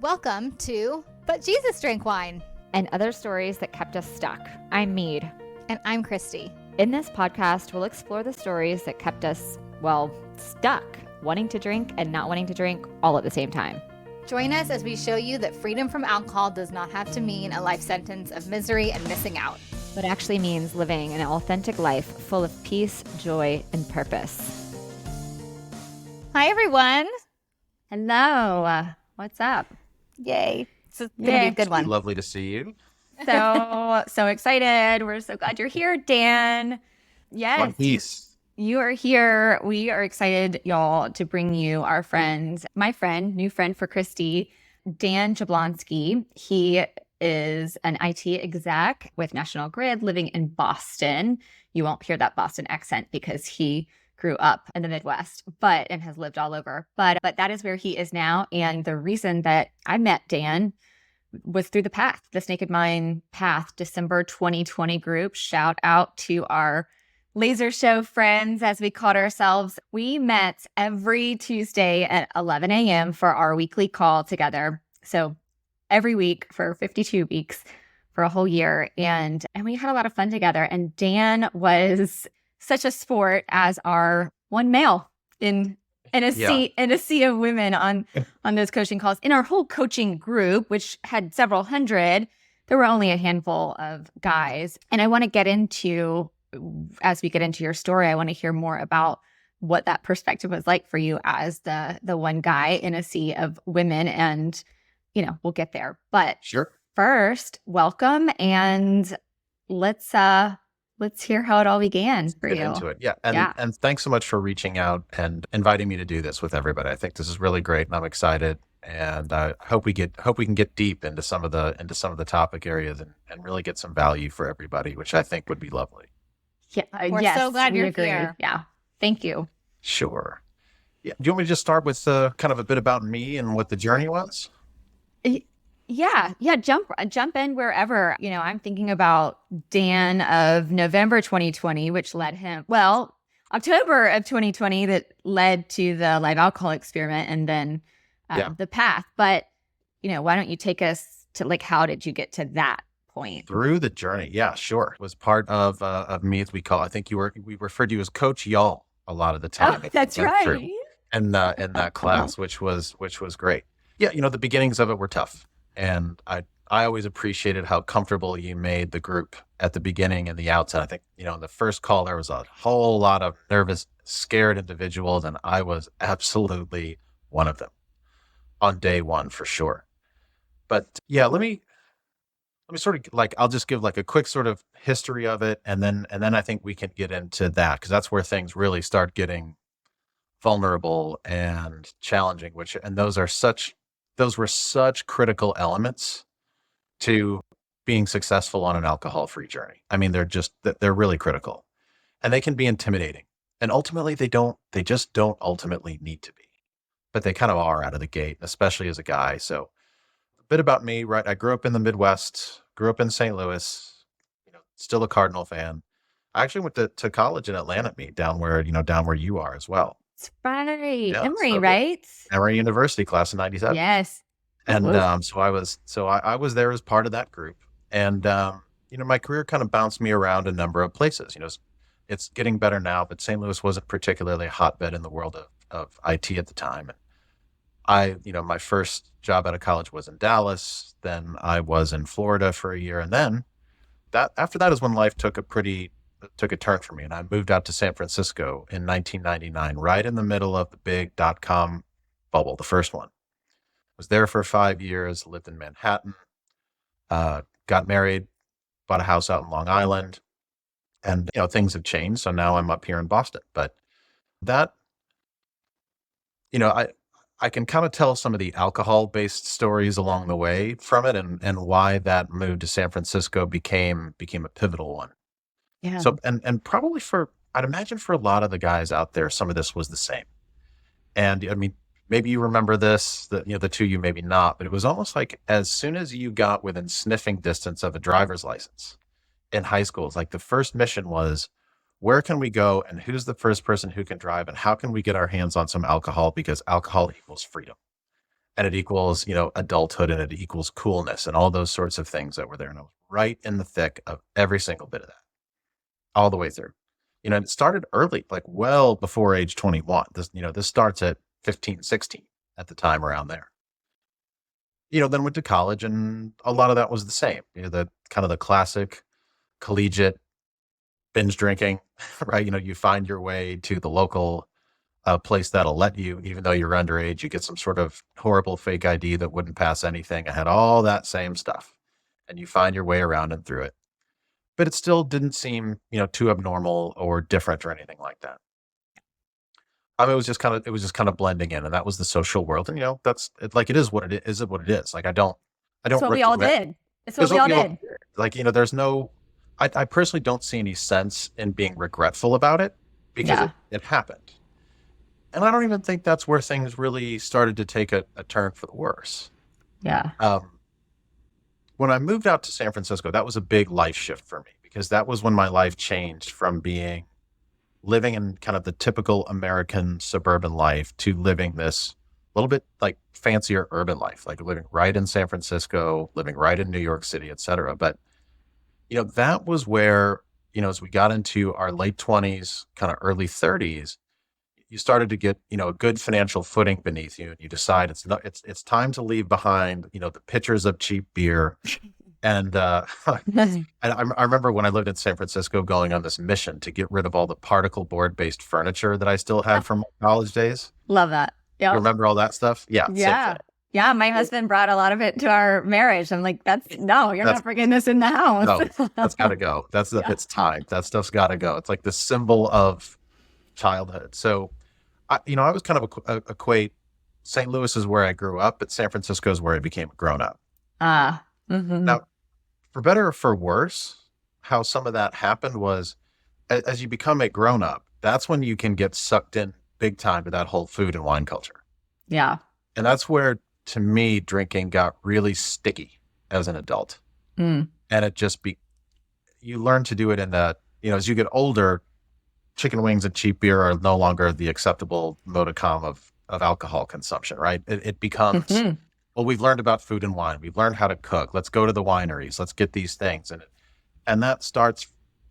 Welcome to But Jesus Drank Wine. And other stories that kept us stuck. I'm Meade. And I'm Christy. In this podcast, we'll explore the stories that kept us, stuck, wanting to drink and not wanting to drink all at the same time. Join us as we show you that freedom from alcohol does not have to mean a life sentence of misery and missing out, but actually means living an authentic life full of peace, joy, and purpose. Hi, everyone. Hello. What's up? Yay. It's going to be a good one. Lovely to see you. So excited. We're so glad you're here, Dan. Yes. One piece. You are here. We are excited, y'all, to bring you our friend, my friend, new friend for Christy, Dan Jablonski. He is an IT exec with National Grid living in Boston. You won't hear that Boston accent because he grew up in the Midwest, and has lived all over. But that is where he is now. And the reason that I met Dan was through the Path, this Naked Mind Path, December 2020 group. Shout out to our laser show friends, as we called ourselves. We met every Tuesday at 11 a.m. for our weekly call together. So every week for 52 weeks for a whole year. And we had a lot of fun together. And Dan was such a sport as our one male in a sea of women on those coaching calls. In our whole coaching group, which had several hundred, there were only a handful of guys. And I want to get into, as we get into your story, I want to hear more about what that perspective was like for you as the one guy in a sea of women. And, we'll get there. But sure. First, welcome, and let's hear how it all began for you. Get into it. Yeah. And thanks so much for reaching out and inviting me to do this with everybody. I think this is really great and I'm excited. And I hope we can get deep into some of the topic areas and really get some value for everybody, which I think would be lovely. Yeah. We're so glad you're here. Yeah. Thank you. Sure. Yeah. Do you want me to just start with kind of a bit about me and what the journey was? Yeah. Jump in wherever. I'm thinking about Dan of November 2020, which led him, October of 2020 that led to the live alcohol experiment and then the Path. But, why don't you take us to how did you get to that point? Through the journey. Yeah, sure. It was part of Meade, I think we referred to you as Coach Y'all a lot of the time. Oh, that's right. In that class, which was great. Yeah. The beginnings of it were tough. And I always appreciated how comfortable you made the group at the beginning and the outset. I think, in the first call, there was a whole lot of nervous, scared individuals, and I was absolutely one of them on day one for sure. But yeah, let me sort of I'll just give a quick sort of history of it. And then I think we can get into that because that's where things really start getting vulnerable and challenging, and those were such critical elements to being successful on an alcohol-free journey. I mean, they're really critical and they can be intimidating. And ultimately they just don't ultimately need to be, but they kind of are out of the gate, especially as a guy. So a bit about me, right? I grew up in the Midwest, grew up in St. Louis, still a Cardinal fan. I actually went to college in Atlanta, Meade, down where you are as well. It's right. Yeah, Emory, right? Emory University, class of 97. Yes. And so I was there as part of that group. And, my career kind of bounced me around a number of places. It's getting better now, but St. Louis wasn't particularly a hotbed in the world of IT at the time. And my first job out of college was in Dallas. Then I was in Florida for a year. And then after that is when life took a turn for me. And I moved out to San Francisco in 1999, right in the middle of the big .com bubble, the first one. Was there for 5 years, lived in Manhattan, got married, bought a house out in Long Island, and things have changed. So now I'm up here in Boston. But that, I can kind of tell some of the alcohol-based stories along the way from it, and why that move to San Francisco became a pivotal one. Yeah. So and probably I'd imagine for a lot of the guys out there, some of this was the same. And I mean, maybe you remember this, the two you maybe not, but it was almost like as soon as you got within sniffing distance of a driver's license in high school, it's like the first mission was, where can we go and who's the first person who can drive and how can we get our hands on some alcohol because alcohol equals freedom. and it equals, adulthood, and it equals coolness and all those sorts of things that were there. And I was right in the thick of every single bit of that all the way through. It started early, like well before age 21. This starts at 15, 16 at the time around there. Then went to college, and a lot of that was the same. The kind of the classic collegiate binge drinking, right? You find your way to the local place that'll let you, even though you're underage, you get some sort of horrible fake ID that wouldn't pass anything. I had all that same stuff, and you find your way around and through it. But it still didn't seem, too abnormal or different or anything like that. It was just kind of blending in, and that was the social world. And that's it, like, it is what it is. What it is. Like, I don't. It's what we all did. It's what we all did. Like, there's no. I personally don't see any sense in being regretful about it, because it happened. And I don't even think that's where things really started to take a turn for the worse. Yeah. When I moved out to San Francisco, that was a big life shift for me, because that was when my life changed from living in kind of the typical American suburban life to living this little bit like fancier urban life, like living right in San Francisco, living right in New York City, et cetera. But, that was where, as we got into our late 20s, kind of early 30s, you started to get, a good financial footing beneath you, and you decide it's time to leave behind, the pitchers of cheap beer. And and I remember when I lived in San Francisco, going on this mission to get rid of all the particle board based furniture that I still had from my college days. Love that. Yeah. You remember all that stuff? Yeah. Yeah. Yeah. My husband brought a lot of it to our marriage. I'm like, you're not bringing this in the house. No, that's got to go. It's time. That stuff's got to go. It's like the symbol of childhood. So, I was kind of equate St. Louis is where I grew up, but San Francisco is where I became a grown up. Now, for better or for worse, how some of that happened was, as you become a grown up, that's when you can get sucked in big time to that whole food and wine culture. Yeah. And that's where, to me, drinking got really sticky as an adult. And it just you learn to do it in that, as you get older, chicken wings and cheap beer are no longer the acceptable modicum of alcohol consumption, right? It becomes, well, we've learned about food and wine. We've learned how to cook. Let's go to the wineries. Let's get these things. And that starts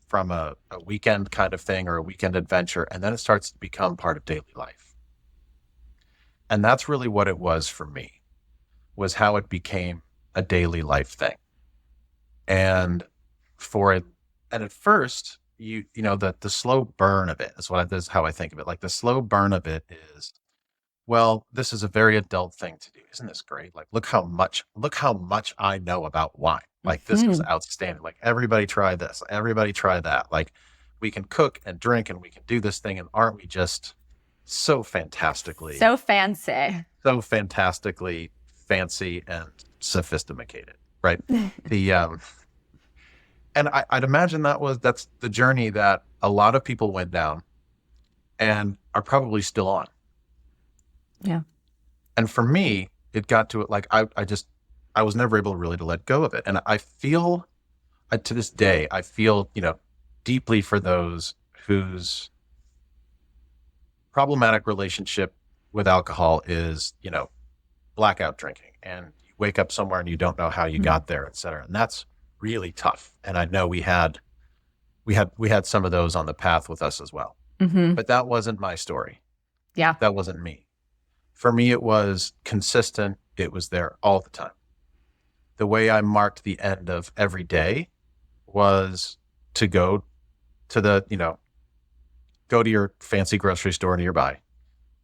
from a weekend kind of thing, or a weekend adventure. And then it starts to become part of daily life. And that's really what it was for me, was how it became a daily life thing. And at first, the slow burn of it is how I think of it. Like, the slow burn of it is, well, this is a very adult thing to do. Isn't this great? Like, look how much I know about wine. Like, this is outstanding. Like, everybody try this. Everybody try that. Like, we can cook and drink, and we can do this thing. And aren't we just so fantastically fancy and sophisticated, right? And I'd imagine that's the journey that a lot of people went down and are probably still on. Yeah. And for me, it got to it like I was never able really to let go of it. And I feel, to this day, I feel, deeply for those whose problematic relationship with alcohol is, blackout drinking, and you wake up somewhere and you don't know how you got there, et cetera. And that's really tough. And I know we had some of those on the path with us as well. But that wasn't my story. Yeah. That wasn't me. For me, it was consistent. It was there all the time. The way I marked the end of every day was to go to go to your fancy grocery store nearby,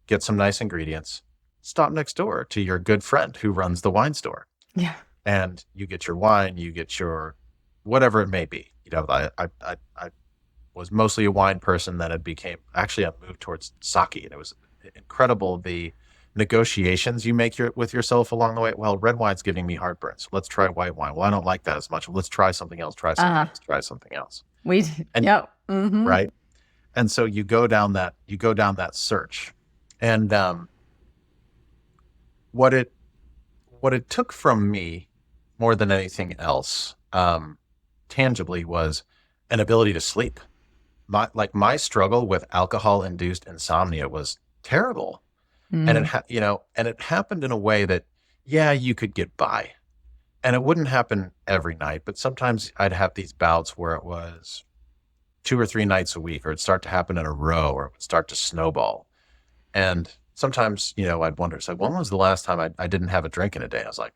get some nice ingredients, stop next door to your good friend who runs the wine store. Yeah. And you get your wine, you get your whatever it may be. I was mostly a wine person. Then I moved towards sake, and it was incredible the negotiations you make with yourself along the way. Well, red wine's giving me heartburn, so let's try white wine. Well, I don't like that as much. Well, let's try something else. Try something else. Right. And so you go down that search, and what it took from me more than anything else, tangibly, was an ability to sleep. My struggle with alcohol-induced insomnia was terrible. And it happened in a way that, yeah, you could get by. And it wouldn't happen every night, but sometimes I'd have these bouts where it was 2 or 3 nights a week, or it'd start to happen in a row, or it would start to snowball. And sometimes, I'd wonder, it's like, when was the last time I didn't have a drink in a day? I was like,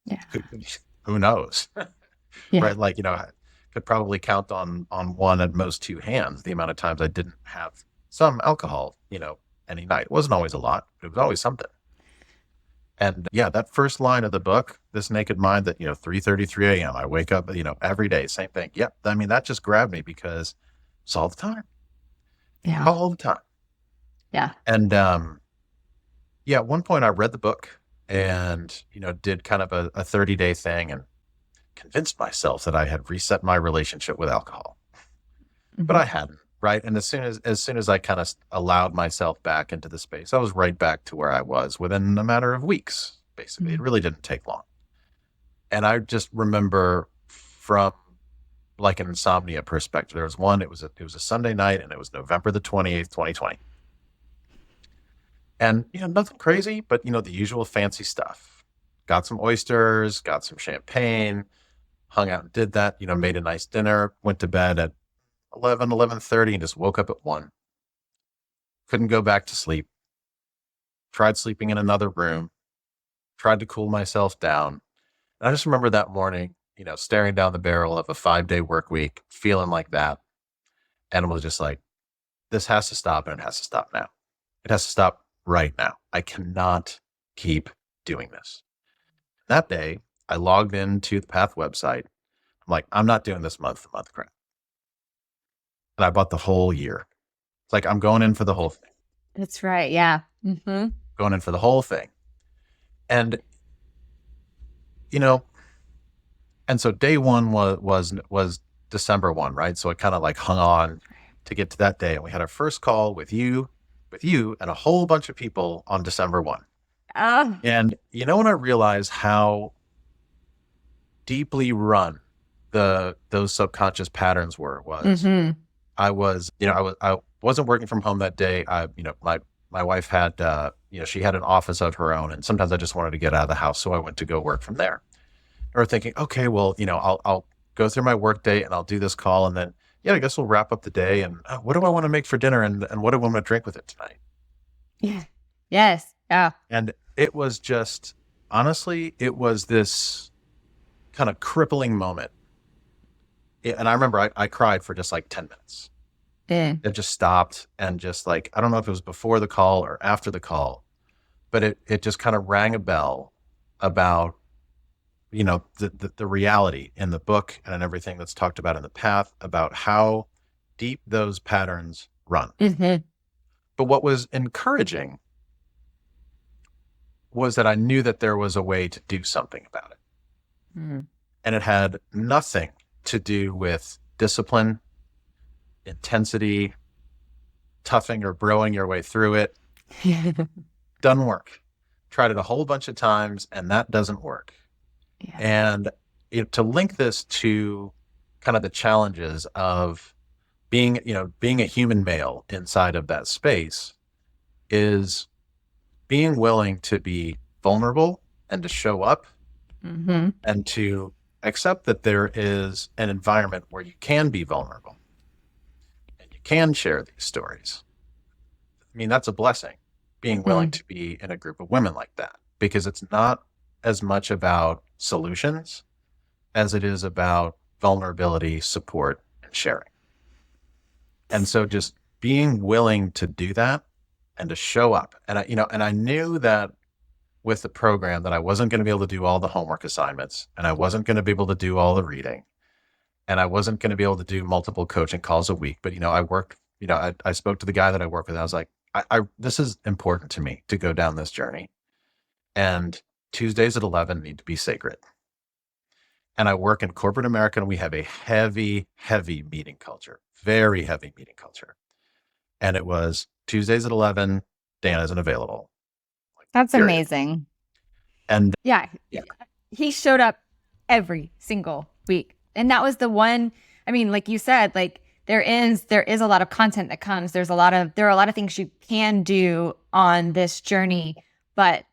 Yeah. who knows? Yeah. Right? Like, I could probably count on one, at most two hands, the amount of times I didn't have some alcohol, any night. It wasn't always a lot, but it was always something. And yeah, that first line of the book, This Naked Mind, that, 3:33 a.m., I wake up, every day, same thing. Yep. I mean, that just grabbed me because it's all the time. Yeah. All the time. Yeah. And at one point I read the book and, did kind of a 30-day thing and convinced myself that I had reset my relationship with alcohol. But I hadn't, right? And as soon as I kind of allowed myself back into the space, I was right back to where I was within a matter of weeks, basically. It really didn't take long. And I just remember, from like an insomnia perspective, there was one, it was a Sunday night, and it was November the 28th, 2020. And, nothing crazy, but, the usual fancy stuff. Got some oysters, got some champagne, hung out and did that, made a nice dinner, went to bed at 11:30, and just woke up at 1. Couldn't go back to sleep. Tried sleeping in another room. Tried to cool myself down. And I just remember that morning, staring down the barrel of a 5-day work week, feeling like that. And it was just like, this has to stop, and it has to stop now. It has to stop right now. I cannot keep doing this. That day, I logged into the Path website. I'm like, I'm not doing this month-to-month crap. And I bought the whole year. It's like, I'm going in for the whole thing. That's right. Yeah. Mm-hmm. Going in for the whole thing. And, and so day one was December 1, right? So it kind of like hung on to get to that day. And we had our first call with you and a whole bunch of people on December 1. And when I realized how deeply run those subconscious patterns was I wasn't working from home that day. My wife had she had an office of her own, and sometimes I just wanted to get out of the house, so I went to go work from there. Or thinking, okay, well, I'll go through my work day and I'll do this call, and then I guess we'll wrap up the day, and what do I want to make for dinner, and what do I want to drink with it tonight? Yeah. Yes. Yeah. And it was just, honestly, it was this kind of crippling moment. And I remember I cried for just like 10 minutes. It just stopped, and just like, I don't know if it was before the call or after the call, but it just kind of rang a bell about, the reality in the book and in everything that's talked about in the Path, about how deep those patterns run. But what was encouraging was that I knew that there was a way to do something about it. And it had nothing to do with discipline, intensity, toughing or broing your way through it. Doesn't work. Tried it a whole bunch of times, and that doesn't work. Yeah. And to link this to kind of the challenges of being a human male inside of that space, is being willing to be vulnerable and to show up, and to accept that there is an environment where you can be vulnerable and you can share these stories. I mean, that's a blessing, being willing to be in a group of women like that, because it's not as much about solutions as it is about vulnerability, support, and sharing. And so just being willing to do that and to show up. And I knew that with the program that I wasn't going to be able to do all the homework assignments, and I wasn't going to be able to do all the reading, and I wasn't going to be able to do multiple coaching calls a week. But, I worked, I spoke to the guy that I work with, and I was like, this is important to me to go down this journey. And Tuesdays at 11 need to be sacred. And I work in corporate America, and we have a heavy, heavy meeting culture, very heavy meeting culture. And it was Tuesdays at 11, Dan isn't available. That's period. Amazing. And yeah, he showed up every single week. And that was the one, I mean, like you said, like there is a lot of content that comes. There are a lot of things you can do on this journey, but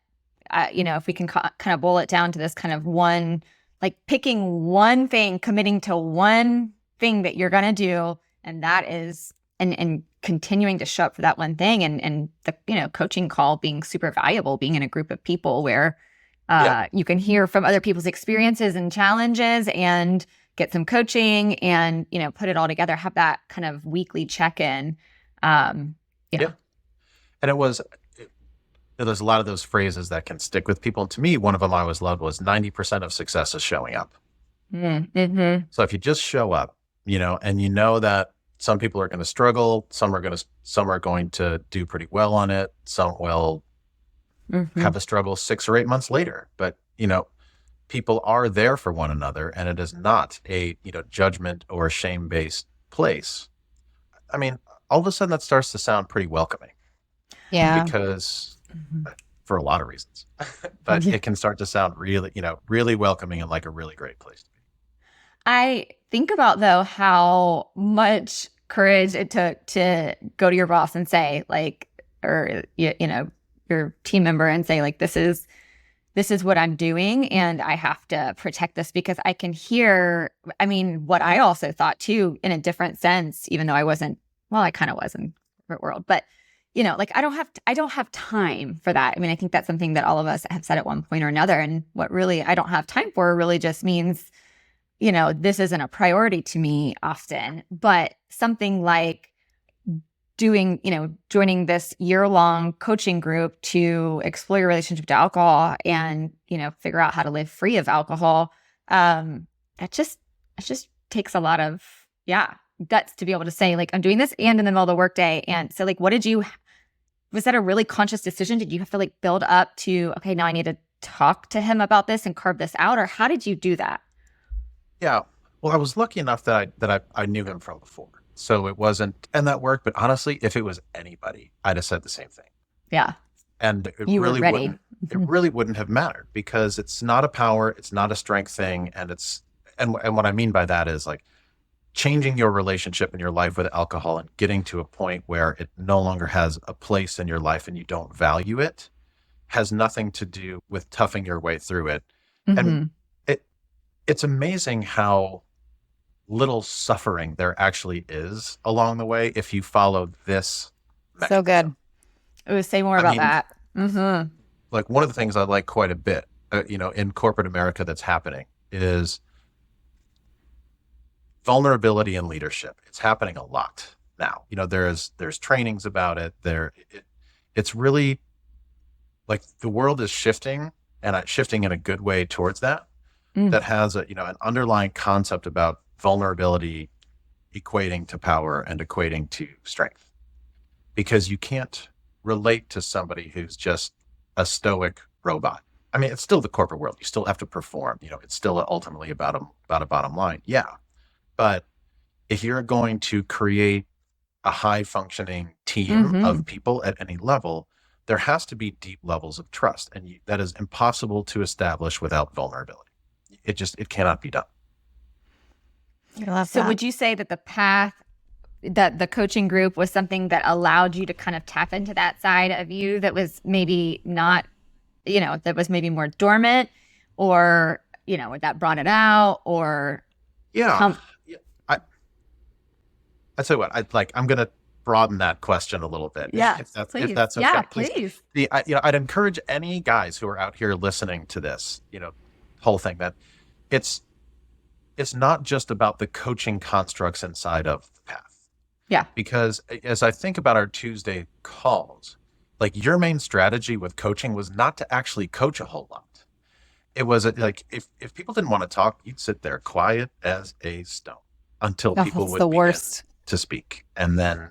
if we can kind of boil it down to this kind of one, like picking one thing, committing to one thing that you're going to do, and that is, and continuing to show up for that one thing, and the coaching call being super valuable, being in a group of people where you can hear from other people's experiences and challenges, and get some coaching, and put it all together, have that kind of weekly check-in. And there's a lot of those phrases that can stick with people. And to me, one of them I always loved was 90% of success is showing up. Mm-hmm. So if you just show up, and that some people are going to struggle, some are going to do pretty well on it, some will have a struggle 6 or 8 months later. But people are there for one another, and it is not a judgment or shame-based place. I mean, all of a sudden that starts to sound pretty welcoming. Yeah. Because for a lot of reasons, but it can start to sound really, really welcoming and like a really great place to be. I think about, though, how much courage it took to go to your boss and say, like, or your team member and say, like, this is what I'm doing, and I have to protect this, because I can hear, what I also thought too, in a different sense, even though I wasn't, well, I kind of was in the corporate world, but like I don't have time for that. I think that's something that all of us have said at one point or another. And what really I don't have time for really just means, this isn't a priority to me often. But something like joining this year-long coaching group to explore your relationship to alcohol and, figure out how to live free of alcohol. It just takes a lot of, guts to be able to say, like, I'm doing this and in the middle of the workday. And so, like, was that a really conscious decision? Did you have to like build up to, okay, now I need to talk to him about this and carve this out? Or how did you do that? Yeah. Well, I was lucky enough that I knew him from before. So it wasn't, and that worked. But honestly, if it was anybody, I'd have said the same thing. Yeah. And it You really were ready. it really wouldn't have mattered, because it's not a power, it's not a strength thing. And what I mean by that is, like, changing your relationship in your life with alcohol and getting to a point where it no longer has a place in your life and you don't value it has nothing to do with toughing your way through it. And it's amazing how little suffering there actually is along the way if you follow this mechanism. So good. Ooh, say more about that. Mm-hmm. Like, one of the things I like quite a bit, in corporate America that's happening is vulnerability in leadership. It's happening a lot now. There's trainings about it. It's really like the world is shifting, and shifting in a good way towards that. That has an underlying concept about vulnerability equating to power and equating to strength, because you can't relate to somebody who's just a stoic robot. It's still the corporate world. You still have to perform. It's still ultimately about a bottom line. Yeah. But if you're going to create a high functioning team of people at any level, there has to be deep levels of trust. And that is impossible to establish without vulnerability. It cannot be done. So would you say that the path, that the coaching group was something that allowed you to kind of tap into that side of you that was maybe not, that was maybe more dormant, or, that brought it out, or? Yeah. I tell you what, I'm going to broaden that question a little bit. Yeah, if that's okay. Yeah, please. I'd encourage any guys who are out here listening to this, whole thing, that it's not just about the coaching constructs inside of the path. Yeah. Because as I think about our Tuesday calls, like, your main strategy with coaching was not to actually coach a whole lot. It was like, if people didn't want to talk, you'd sit there quiet as a stone until people would begin to speak, and then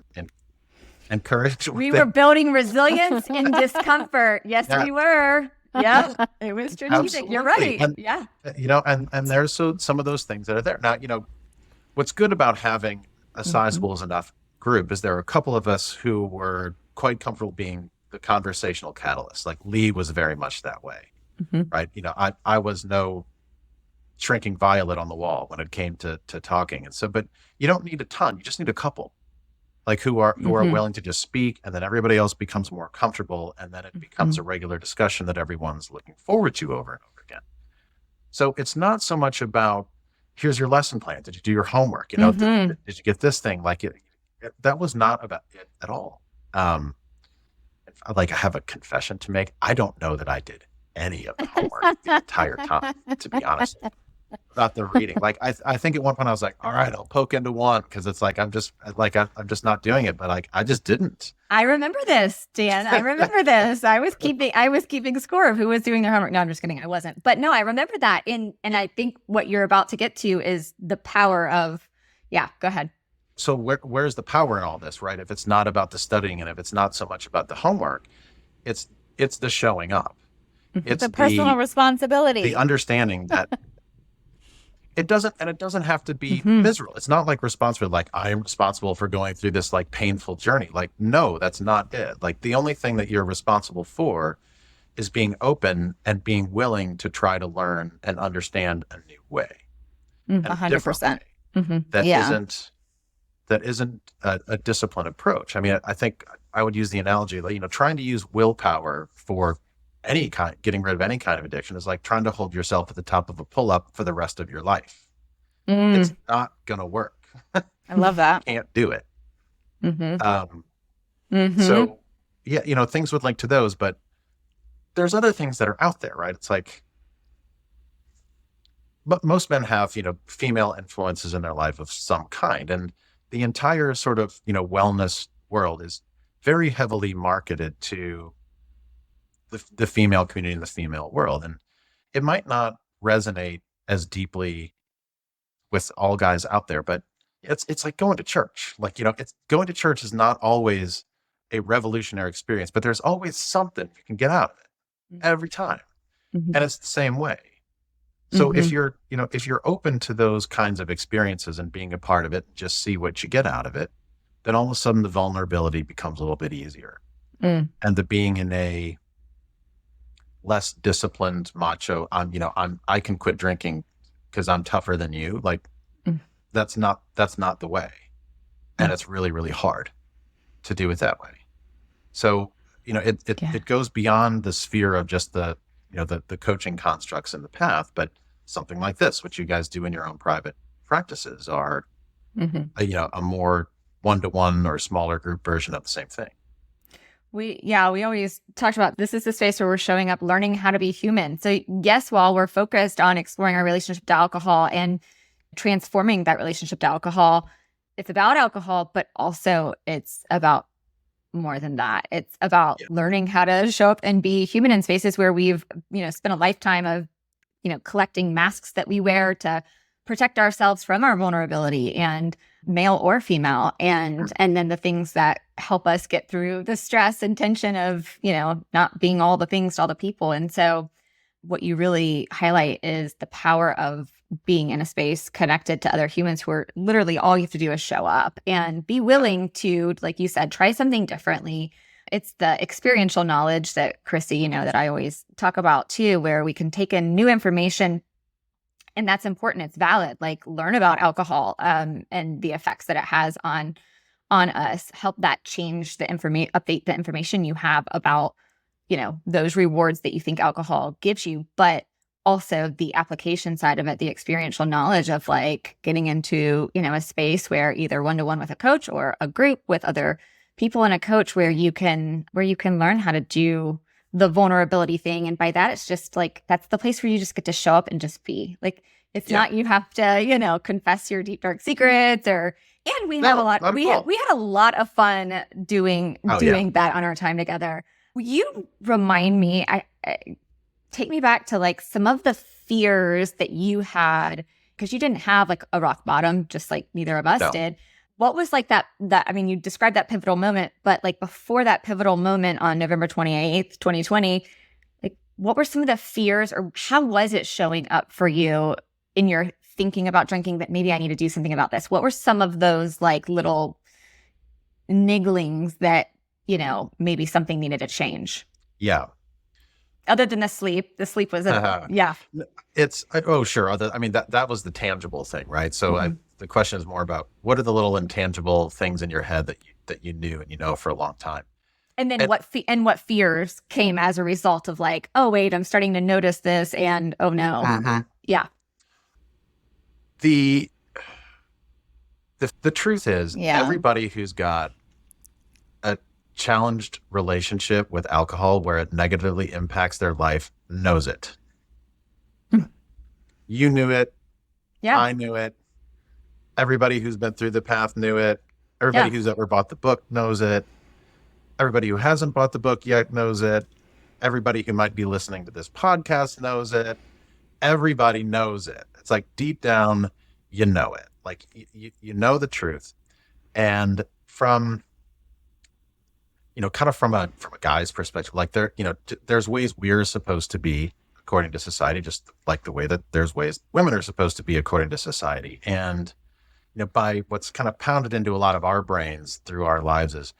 encourage. We were building resilience in discomfort. Yes, we were. Yep. It was strategic. Absolutely. You're right. And, yeah. And there's some of those things that are there. Now, what's good about having a sizable enough group is there are a couple of us who were quite comfortable being the conversational catalyst. Like, Lee was very much that way, right? I was no shrinking violet on the wall when it came to talking. And so, but you don't need a ton. You just need a couple, like who are willing to just speak, and then everybody else becomes more comfortable, and then it becomes a regular discussion that everyone's looking forward to over and over again. So it's not so much about, here's your lesson plan. Did you do your homework? You know, did you get this thing? Like that was not about it at all. Like, I have a confession to make. I don't know that I did any of the homework the entire time, to be honest. About the reading. Like, I think at one point I was like, all right, I'll poke into one, because it's like I'm just not doing it. But like, I just didn't. I remember this, Dan. I remember this. I was keeping score of who was doing their homework. No, I'm just kidding. I wasn't. But no, I remember that. And I think what you're about to get to is the power of, yeah, go ahead. So where's the power in all this, right? If it's not about the studying, and if it's not so much about the homework, it's the showing up. It's the personal responsibility. The understanding that it doesn't have to be miserable. It's not like responsible, like I am responsible for going through this like painful journey. Like, no, that's not it. Like, the only thing that you're responsible for is being open and being willing to try to learn and understand a new way. 100%. That isn't a disciplined approach. I mean, I think I would use the analogy, like, you know, trying to use willpower for any kind, getting rid of any kind of addiction is like trying to hold yourself at the top of a pull-up for the rest of your life. It's not going to work. I love that. Can't do it. So, yeah, you know, things would link to those, but there's other things that are out there, right? It's like, but most men have, you know, female influences in their life of some kind. And the entire sort of, you know, wellness world is very heavily marketed to the female community and the female world. And it might not resonate as deeply with all guys out there, but it's like going to church. Like, you know, it's going to church is not always a revolutionary experience, but there's always something you can get out of it every time. And it's the same way. So if you're open to those kinds of experiences and being a part of it, just see what you get out of it, then all of a sudden the vulnerability becomes a little bit easier. And the being in a less disciplined macho, I can quit drinking because I'm tougher than you. Like, that's not the way. And it's really, really hard to do it that way. So, you know, it goes beyond the sphere of just the coaching constructs in the path, but something like this, which you guys do in your own private practices, are a more one-to-one or smaller group version of the same thing. We always talked about, this is the space where we're showing up, learning how to be human. So yes, while we're focused on exploring our relationship to alcohol and transforming that relationship to alcohol, it's about alcohol, but also it's about more than that. It's about learning how to show up and be human in spaces where we've, spent a lifetime of, collecting masks that we wear to protect ourselves from our vulnerability, and male or female, and then the things that help us get through the stress and tension of, not being all the things to all the people. And so what you really highlight is the power of being in a space connected to other humans who are literally, all you have to do is show up and be willing to, like you said, try something differently. It's the experiential knowledge that Chrissy, that I always talk about too, where we can take in new information. And that's important. It's valid. Like, learn about alcohol and the effects that it has on us. Help that change the information, update the information you have about, those rewards that you think alcohol gives you, but also the application side of it, the experiential knowledge of like getting into, a space where either one-to-one with a coach or a group with other people and a coach where you can learn how to do the vulnerability thing. And by that, it's just like, that's the place where you just get to show up and just be like, it's not, you have to, confess your deep, dark secrets and we have we had a lot of fun doing that on our time together. Will you remind me, take me back to like some of the fears that you had, because you didn't have like a rock bottom, just like neither of us did. What was like that, I mean, you described that pivotal moment, but like before that pivotal moment on November 28th, 2020, like what were some of the fears, or how was it showing up for you in your thinking about drinking that maybe I need to do something about this? What were some of those like little nigglings that, maybe something needed to change? Yeah. Other than the sleep was yeah. Sure. I mean, that was the tangible thing, right? So Mm-hmm. the question is more about what are the little intangible things in your head that you knew and you know for a long time. And then what fears came as a result of like, oh wait, I'm starting to notice this, and oh no, yeah. The truth is, Yeah. everybody who's got a challenged relationship with alcohol where it negatively impacts their life knows it. You knew it. Yeah. I knew it. Everybody who's been through the path knew it. Everybody who's ever bought the book knows it. Everybody who hasn't bought the book yet knows it. Everybody who might be listening to this podcast knows it. Everybody knows it. It's like deep down, you know it. Like you know the truth. And from, kind of from a guy's perspective, like there's ways we're supposed to be according to society, just like the way that there's ways women are supposed to be according to society. And, by what's kind of pounded into a lot of our brains through our lives is,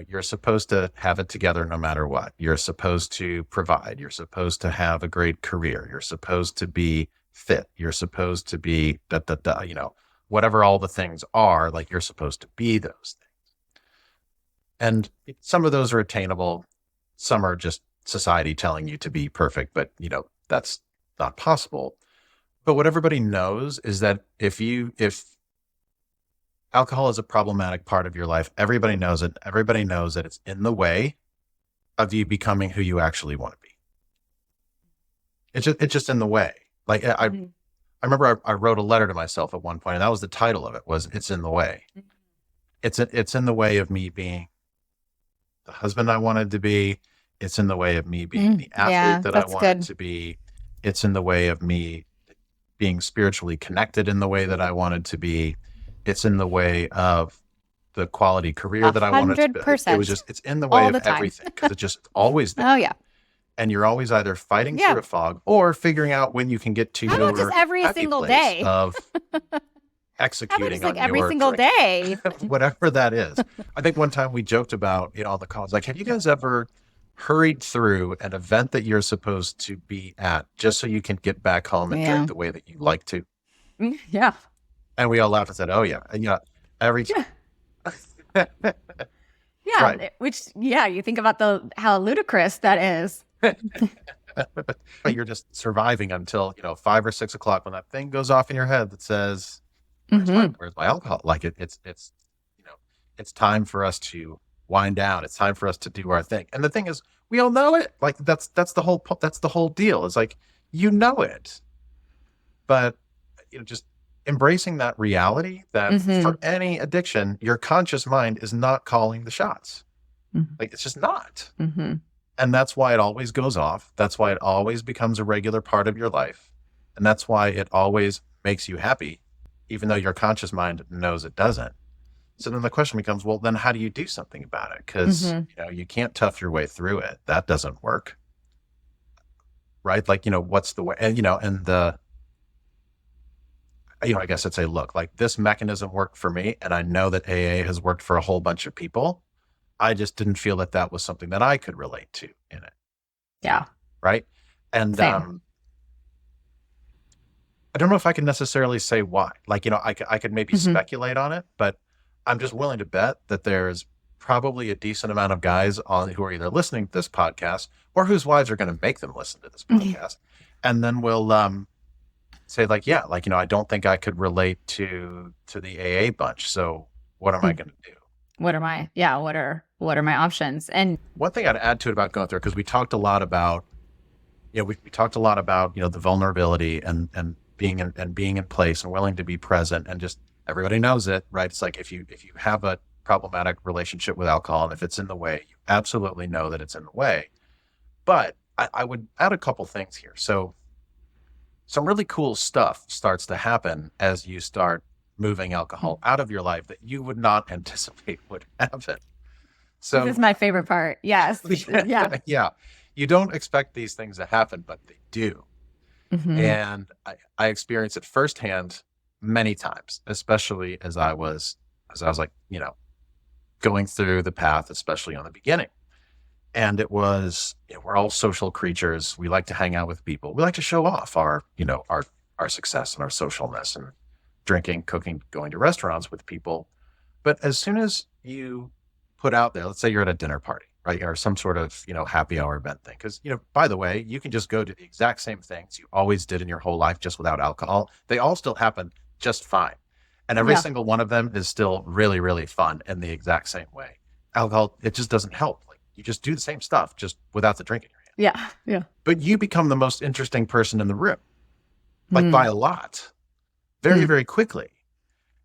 you're supposed to have it together no matter what. You're supposed to provide. You're supposed to have a great career. You're supposed to be fit. You're supposed to be whatever all the things are, like you're supposed to be those things. And some of those are attainable. Some are just society telling you to be perfect, but that's not possible. But what everybody knows is that if alcohol is a problematic part of your life, everybody knows it. Everybody knows that it's in the way of you becoming who you actually want to be. It's just in the way. Like I remember I wrote a letter to myself at one point, and that was the title of it, was "It's in the Way." It's in the way of me being the husband I wanted to be. It's in the way of me being the athlete that I wanted to be. It's in the way of me being spiritually connected in the way that I wanted to be. It's in the way of the quality career that I wanted to be. 100%. It's in the way of everything, because it's just always there. Oh, yeah. And you're always either fighting through a fog or figuring out when you can get to How about just every happy single place day of executing on every your single curriculum. day. Whatever that is. I think one time we joked about on the calls, like, have you guys ever hurried through an event that you're supposed to be at just so you can get back home and drink the way that you like to? Yeah. And we all laughed and said, oh yeah. And every time. Yeah. Right. Which, you think about how ludicrous that is. But you're just surviving until 5 or 6 o'clock when that thing goes off in your head that says, where's my alcohol? Like it's time for us to wind down. It's time for us to do our thing. And the thing is, we all know it. Like that's the whole deal. It's like it, but just embracing that reality that for any addiction, your conscious mind is not calling the shots. Like it's just not. And that's why it always goes off. That's why it always becomes a regular part of your life. And that's why it always makes you happy, even though your conscious mind knows it doesn't. So then the question becomes, well, then how do you do something about it? Because, you can't tough your way through it. That doesn't work. Right? Like, what's the way? And, I guess I'd say, look, like this mechanism worked for me. And I know that AA has worked for a whole bunch of people. I just didn't feel that was something that I could relate to in it. Yeah. Right. And I don't know if I can necessarily say why. Like, I could maybe speculate on it, but I'm just willing to bet that there's probably a decent amount of guys who are either listening to this podcast or whose wives are going to make them listen to this podcast. And then we'll say like, I don't think I could relate to the AA bunch. So what am I going to do? What are my options? And one thing I'd add to it about going through, because we talked a lot about, we talked a lot about, the vulnerability and being in place and willing to be present, and just everybody knows it, right? It's like if you have a problematic relationship with alcohol, and if it's in the way, you absolutely know that it's in the way. But I would add a couple things here. So some really cool stuff starts to happen as you start moving alcohol out of your life that you would not anticipate would happen. So this is my favorite part. Yes. Yeah. You don't expect these things to happen, but they do. And I experienced it firsthand many times, especially as I was like, going through the path, especially on the beginning. And it was, we're all social creatures. We like to hang out with people. We like to show off our, our success and our socialness and drinking, cooking, going to restaurants with people. But as soon as you put out there, let's say you're at a dinner party, right? Or some sort of, happy hour event thing. Because, by the way, you can just go to the exact same things you always did in your whole life, just without alcohol. They all still happen just fine. And every single one of them is still really, really fun in the exact same way. Alcohol, it just doesn't help. Like, you just do the same stuff, just without the drink in your hand. Yeah. But you become the most interesting person in the room, like by a lot, very, very quickly.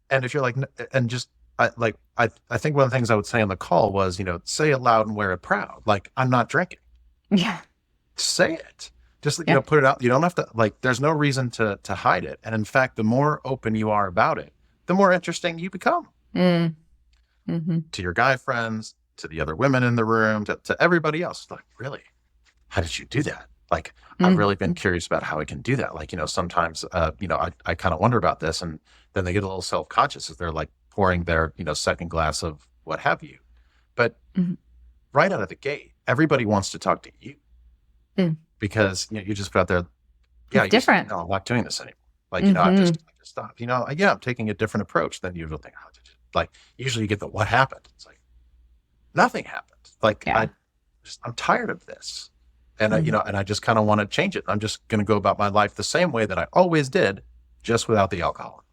And if you're like, and just, I think one of the things I would say on the call was, say it loud and wear it proud. Like, I'm not drinking. Yeah. Say it. Just, put it out. You don't have to, there's no reason to hide it. And in fact, the more open you are about it, the more interesting you become to your guy friends, to the other women in the room, to everybody else. Like, really? How did you do that? Like, I've really been curious about how I can do that. Like, sometimes, I kind of wonder about this, and then they get a little self-conscious as they're like pouring their, second glass of what have you. But right out of the gate, everybody wants to talk to you because, you just put out there, it's different. No, I'm not doing this anymore. Like, I just stopped, I'm taking a different approach than usual thing. Like, usually you get the, what happened? It's like, nothing happened. Like, I'm tired of this. And and I just kind of want to change it. I'm just going to go about my life the same way that I always did, just without the alcohol.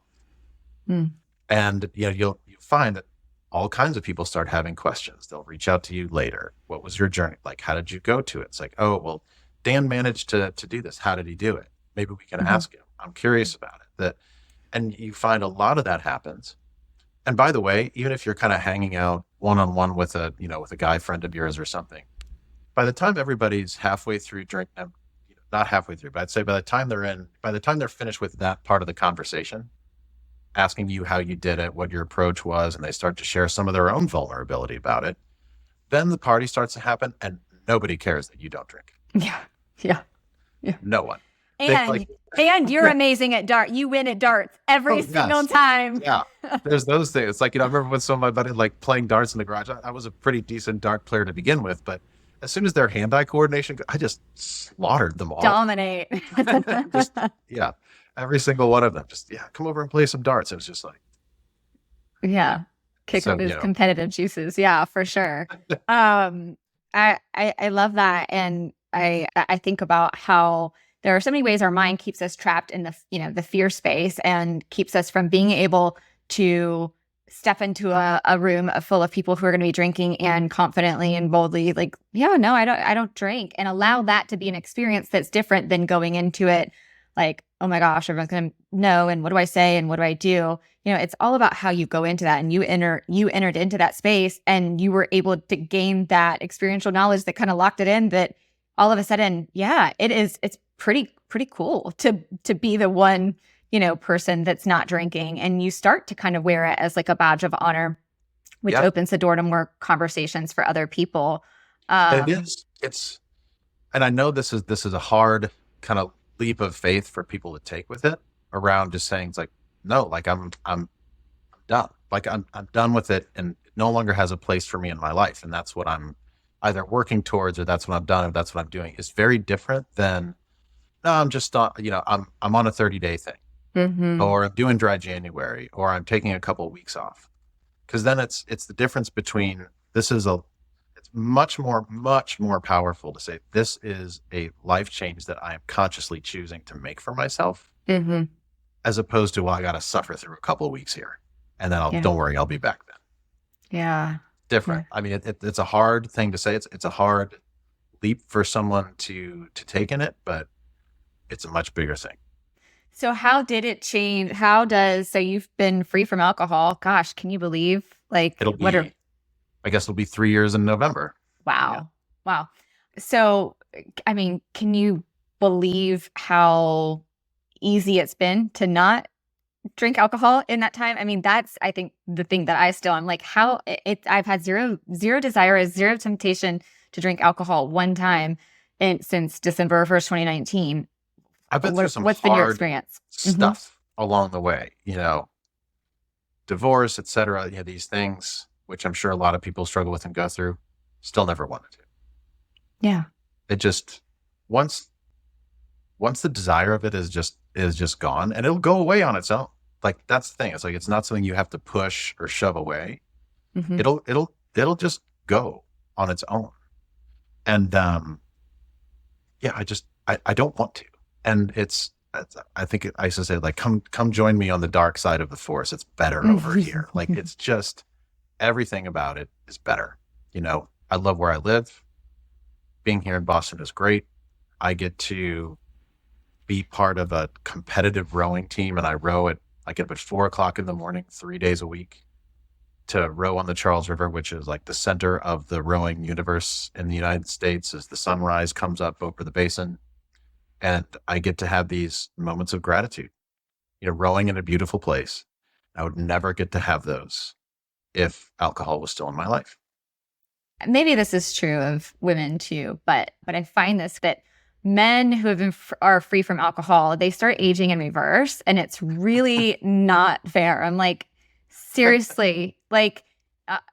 And you'll find that all kinds of people start having questions. They'll reach out to you later. What was your journey? Like, how did you go to it? It's like, oh, well, Dan managed to do this. How did he do it? Maybe we can ask him. I'm curious about it. And you find a lot of that happens. And by the way, even if you're kind of hanging out one-on-one with a guy friend of yours or something, by the time everybody's halfway through drinking, not halfway through, but I'd say by the time they're finished with that part of the conversation, asking you how you did it, what your approach was, and they start to share some of their own vulnerability about it, then the party starts to happen and nobody cares that you don't drink. Yeah. No one. And you're amazing at dart. You win at darts every single time. Yeah. There's those things. It's like, I remember with some of my buddies like playing darts in the garage. I was a pretty decent dart player to begin with, but as soon as their hand-eye coordination, I just slaughtered them all. Dominate. Every single one of them. Just, come over and play some darts. It was just like. Kick up those competitive juices. Yeah, for sure. I love that. And I think about how there are so many ways our mind keeps us trapped in the fear space and keeps us from being able to step into a room full of people who are going to be drinking and confidently and boldly like, no, I don't drink, and allow that to be an experience that's different than going into it like, oh my gosh, everyone's going to know. And what do I say? And what do I do? It's all about how you go into that, and you entered into that space and you were able to gain that experiential knowledge that kind of locked it in, that all of a sudden, it's pretty cool to be the one, person that's not drinking, and you start to kind of wear it as like a badge of honor, which opens the door to more conversations for other people. It is. And I know this is a hard kind of leap of faith for people to take with it, around just saying, it's like, no, like I'm done. Like I'm done with it, and it no longer has a place for me in my life. And that's what I'm either working towards, or that's what I've done, or that's what I'm doing. It's very different than, no, I'm just not, I'm on a 30-day thing, or I'm doing dry January, or I'm taking a couple of weeks off. Because then it's the difference between, it's much more powerful to say, this is a life change that I am consciously choosing to make for myself, as opposed to, well, I got to suffer through a couple of weeks here, and then don't worry, I'll be back then. Yeah. Different. I mean, it's a hard thing to say. It's a hard leap for someone to take in it, but it's a much bigger thing. So how did it change? So you've been free from alcohol. Gosh, can you believe? Like, I guess it'll be 3 years in November. Wow. Yeah. Wow. So, I mean, can you believe how easy it's been to not drink alcohol in that time? I mean, that's, I think, the thing that I'm like, how I've had zero desire, zero temptation to drink alcohol one time since December 1st, 2019. I've been through some what's been your experience? Stuff along the way, divorce, etc. These things, which I'm sure a lot of people struggle with and go through, still never wanted to. Yeah. It just, once the desire of it is just gone, and it'll go away on its own. Like, that's the thing. It's like, it's not something you have to push or shove away. Mm-hmm. It'll just go on its own. And yeah, I don't want to. And I think I used to say, like, come join me on the dark side of the force. It's better over here. Like, it's just, everything about it is better. I love where I live. Being here in Boston is great. I get to be part of a competitive rowing team, and I get up at 4:00 in the morning, 3 days a week, to row on the Charles River, which is like the center of the rowing universe in the United States, as the sunrise comes up over the basin. And I get to have these moments of gratitude, rowing in a beautiful place. I would never get to have those if alcohol was still in my life. Maybe this is true of women too, but I find this that men who have been are free from alcohol, they start aging in reverse, and it's really not fair. I'm like, seriously, like,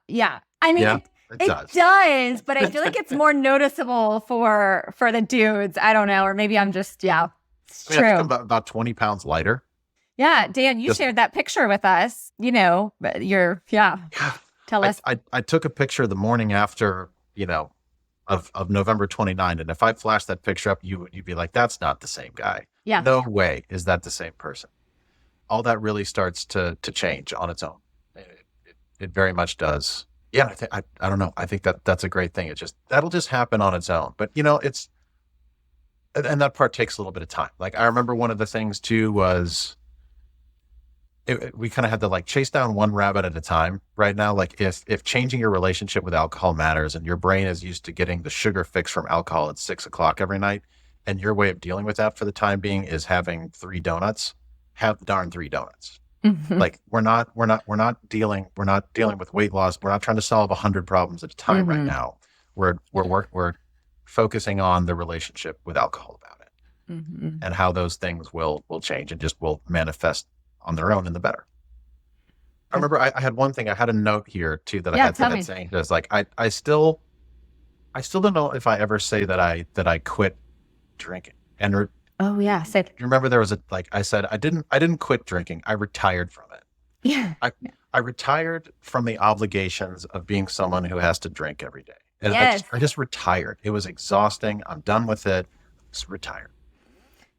yeah. I mean, Yeah, it does, but I feel like it's more noticeable for the dudes. I don't know, or maybe I'm just, it's I true. think I'm about 20 pounds lighter. Yeah, Dan, you shared that picture with us. But tell us. I took a picture the morning after, of November 29th. And if I flash that picture up, you'd be like, that's not the same guy. Yeah. No way is that the same person. All that really starts to change on its own. It very much does. Yeah, I don't know. I think that's a great thing. That'll just happen on its own. But and that part takes a little bit of time. Like, I remember one of the things too was, we kind of had to, like, chase down one rabbit at a time right now. Like, if changing your relationship with alcohol matters, and your brain is used to getting the sugar fix from alcohol at 6:00 every night, and your way of dealing with that for the time being is having 3 donuts, have the darn 3 donuts. Mhm. Like, we're not dealing with weight loss. We're not trying to solve 100 problems at a time right now. We're focusing on the relationship with alcohol about it, and how those things will change and just will manifest on their own in the better. I remember I had one thing. I had a note here too that I had saying, just like, I still don't know if I ever say that I quit drinking. And Oh yeah, you remember there was I said, I didn't quit drinking. I retired from it. Yeah. I retired from the obligations of being someone who has to drink every day. And Yes. I just retired. It was exhausting. I'm done with it. Just retired.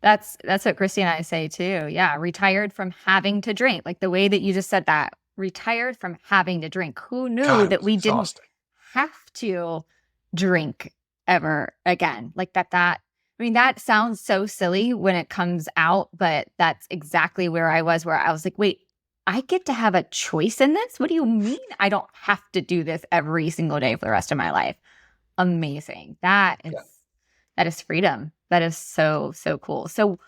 That's what Christy and I say too. Yeah, retired from having to drink. Like the way that you just said that, retired from having to drink. Who knew God, that we exhausting. didn't have to drink ever again? Like that. I mean, that sounds so silly when it comes out, but that's exactly where I was like, wait, I get to have a choice in this? What do you mean I don't have to do this every single day for the rest of my life? Amazing. That is freedom. That is so, so cool. So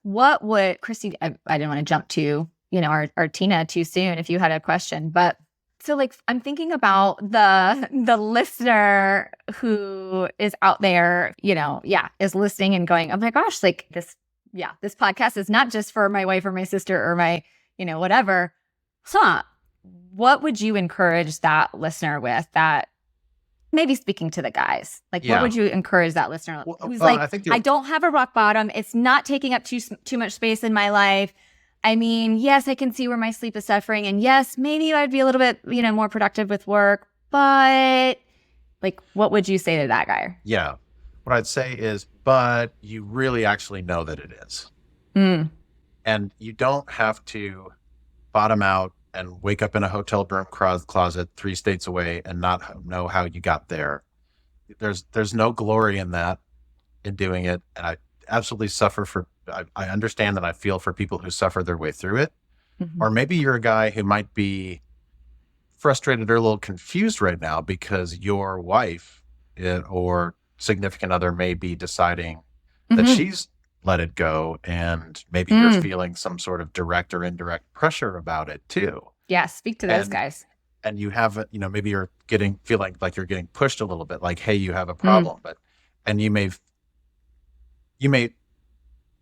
what would Christy, I didn't want to jump to, our Tina too soon if you had a question, but so like, I'm thinking about the listener who is out there, is listening and going, oh my gosh, like this podcast is not just for my wife or my sister or my, whatever. What would you encourage that lister with, that maybe speaking to the guys? Like, what would you encourage that listener who's I don't have a rock bottom. It's not taking up too much space in my life. I mean, yes, I can see where my sleep is suffering. And yes, maybe I'd be a little bit, more productive with work. But like, what would you say to that guy? Yeah. What I'd say is, but you really actually know that it is. And you don't have to bottom out and wake up in a hotel room closet 3 states away and not know how you got there. There's no glory in that, in doing it. And I absolutely suffer I understand that I feel for people who suffer their way through it. Or maybe you're a guy who might be frustrated or a little confused right now because your wife or significant other may be deciding that she's let it go, and maybe you're feeling some sort of direct or indirect pressure about it too. Yeah, speak to those guys. And you have, maybe you're feeling like you're getting pushed a little bit, like, hey, you have a problem, and you may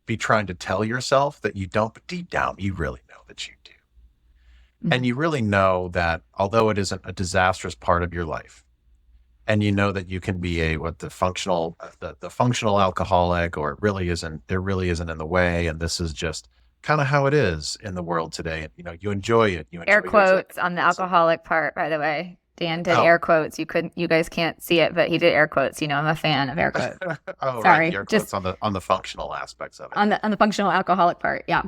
be trying to tell yourself that you don't, but deep down, you really know that you do. And you really know that although it isn't a disastrous part of your life, and you know that you can be the functional alcoholic, or it really isn't in the way, and this is just kind of how it is in the world today. And you enjoy it. You enjoy Air your quotes drink. on the alcoholic part, by the way. Dan did Oh. air quotes. You guys can't see it, but he did air quotes. I'm a fan of air quotes. Oh, Sorry, right. Your quotes on the functional aspects of it. On the functional alcoholic part. Yeah.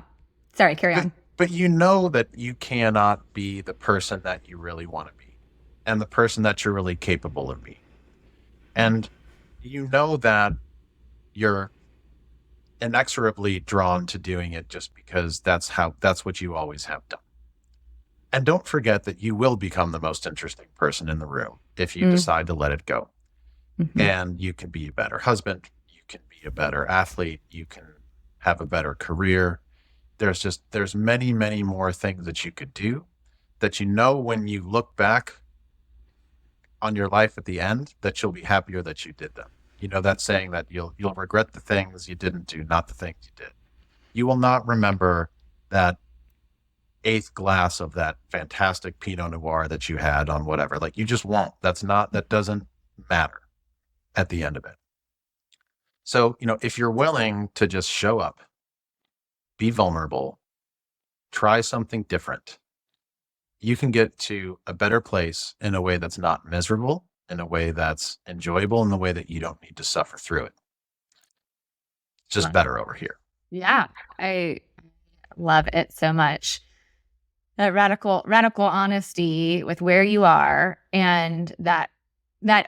Sorry, carry on. But you know that you cannot be the person that you really want to be, and the person that you're really capable of being. And you know that you're inexorably drawn to doing it just because that's what you always have done. And don't forget that you will become the most interesting person in the room if you decide to let it go. Mm-hmm. And you can be a better husband, you can be a better athlete, you can have a better career. There's many, many more things that you could do that when you look back on your life at the end, that you'll be happier that you did them. That saying that you'll regret the things you didn't do, not the things you did. You will not remember that 8th glass of that fantastic Pinot Noir that you had on whatever. Like, you just won't. That doesn't matter at the end of it. So, if you're willing to just show up, be vulnerable, try something different, you can get to a better place in a way that's not miserable, in a way that's enjoyable, in a way that you don't need to suffer through it. It's just better over here. Yeah, I love it so much. That radical honesty with where you are, and that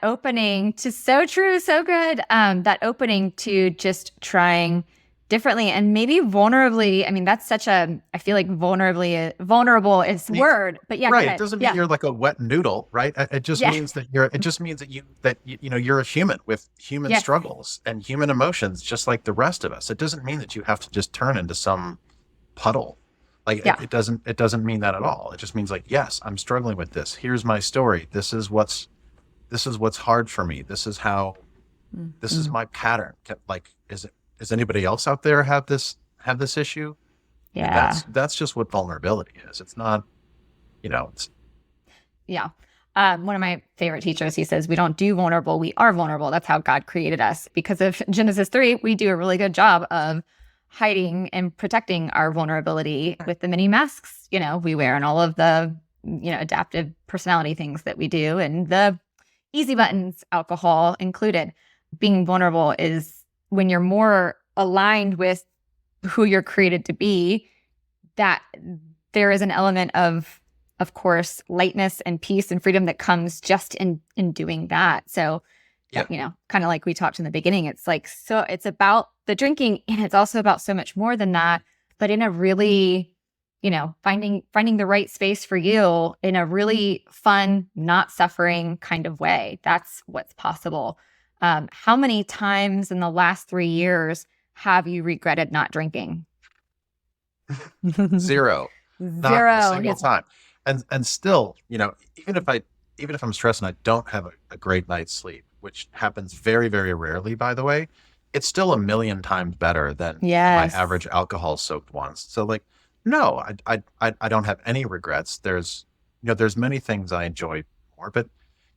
opening to, so true, so good. That opening to just trying differently and maybe vulnerably. I mean, that's such a, I feel like vulnerable is the word, but yeah. Right. It doesn't mean you're like a wet noodle, right? It just means that you're a human with human struggles and human emotions, just like the rest of us. It doesn't mean that you have to just turn into some puddle. Like, it doesn't mean that at all. It just means, like, yes, I'm struggling with this. Here's my story. This is what's hard for me. This is is my pattern. Like, is anybody else out there have this issue? Yeah. That's just what vulnerability is. It's not, it's. Yeah. One of my favorite teachers, he says, we don't do vulnerable. We are vulnerable. That's how God created us. Because of Genesis 3, we do a really good job of hiding and protecting our vulnerability with the many masks, we wear, and all of the, adaptive personality things that we do, and the easy buttons, alcohol included. Being vulnerable is when you're more aligned with who you're created to be, that there is an element of course, lightness and peace and freedom that comes just in doing that. So, kind of like we talked in the beginning, it's like, so it's about the drinking, and it's also about so much more than that, but in a really, finding the right space for you in a really fun, not suffering kind of way. That's what's possible. How many times in the last 3 years have you regretted not drinking? Zero. Not a single time. And still, even if I'm stressed and I don't have a great night's sleep, which happens very, very rarely, by the way, it's still a million times better than my average alcohol-soaked ones. So, like, no, I don't have any regrets. There's many things I enjoy more, but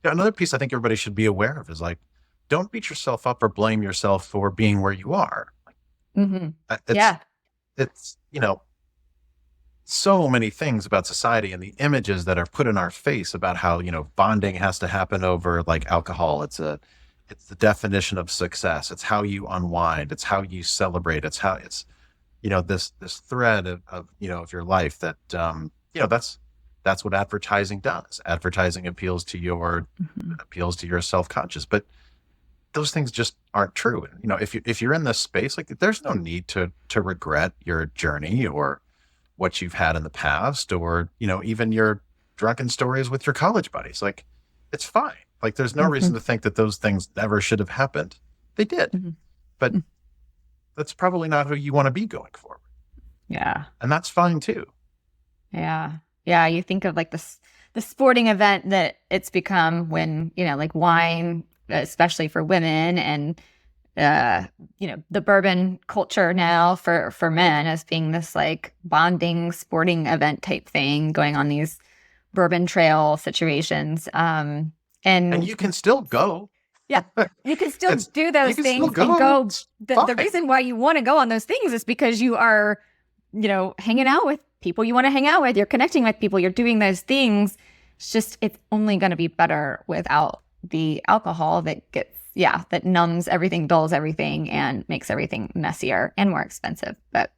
another piece I think everybody should be aware of is, like, don't beat yourself up or blame yourself for being where you are. It's so many things about society and the images that are put in our face about how, bonding has to happen over, like, alcohol. It's the definition of success. It's how you unwind. It's how you celebrate. It's how it's, this thread of your life that, that's what advertising does. Advertising appeals to your self-conscious, but those things just aren't true. If you're in this space, like, there's no need to regret your journey or what you've had in the past, or, even your drunken stories with your college buddies. Like, it's fine. Like, there's no reason to think that those things never should have happened. They did, but that's probably not who you want to be going forward. Yeah. And that's fine too. Yeah. Yeah. You think of, like, the sporting event that it's become when, like wine, especially for women, and the bourbon culture now for men as being this, like, bonding sporting event type thing, going on these bourbon trail situations. And you can still go. yeah, you can still do those can things still and go. go. The reason why you want to go on those things is because you are, hanging out with people you want to hang out with. You're connecting with people. You're doing those things. It's only going to be better without the alcohol that numbs everything, dulls everything, and makes everything messier and more expensive. But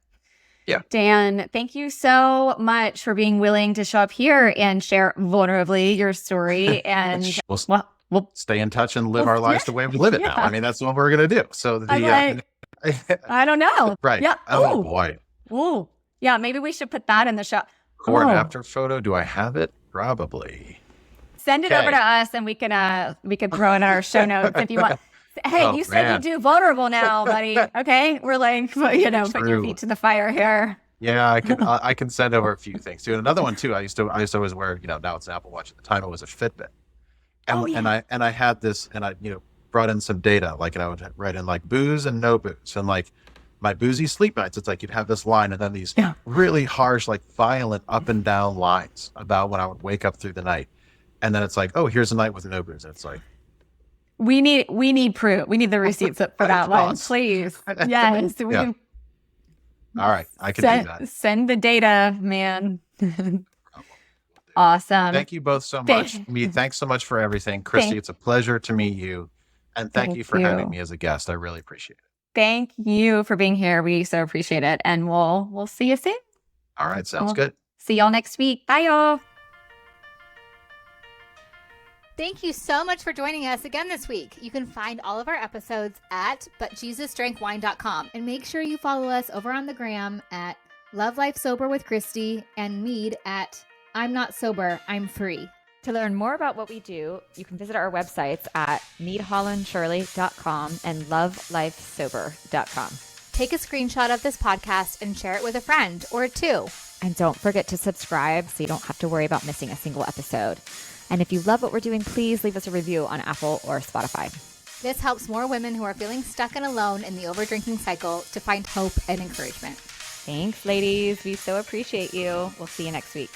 yeah, Dan, thank you so much for being willing to show up here and share vulnerably your story. And we'll stay in touch and live our lives the way we live it now. I mean, that's what we're going to do. So I don't know. Right. Yeah. Oh boy. Ooh. Yeah. Maybe we should put that in the show. Before and after photo. Do I have it? Probably. Send it over to us, and we can throw it in our show notes if you want. Hey, you said you do vulnerable now, buddy. Okay, we're like, put your feet to the fire here. Yeah, I can send over a few things too. And another one too. I used to always wear. Now it's an Apple Watch. At the time, it was a Fitbit. And I had this, and I brought in some data, and I would write in booze and no booze, and my boozy sleep nights. It's you'd have this line, and then these really harsh, violent up and down lines about when I would wake up through the night, and then it's oh, here's a night with no booze, and it's we need proof. We need the receipts for that line, please. Yes, we can. All right, I can do that. Send the data, man. Awesome. Thank you both so much. Meade, thanks so much for everything. Christy, it's a pleasure to meet you. And thank you for having me as a guest. I really appreciate it. Thank you for being here. We so appreciate it. And we'll see you soon. All right. Sounds good. See y'all next week. Bye, y'all. Thank you so much for joining us again this week. You can find all of our episodes at butjesusdrankwine.com. And make sure you follow us over on the gram at Love Life Sober with Christy and Meade at I'm Not Sober, I'm Free. To learn more about what we do, you can visit our websites at meadhollandshirley.com and lovelifesober.com. Take a screenshot of this podcast and share it with a friend or two. And don't forget to subscribe so you don't have to worry about missing a single episode. And if you love what we're doing, please leave us a review on Apple or Spotify. This helps more women who are feeling stuck and alone in the overdrinking cycle to find hope and encouragement. Thanks, ladies. We so appreciate you. We'll see you next week.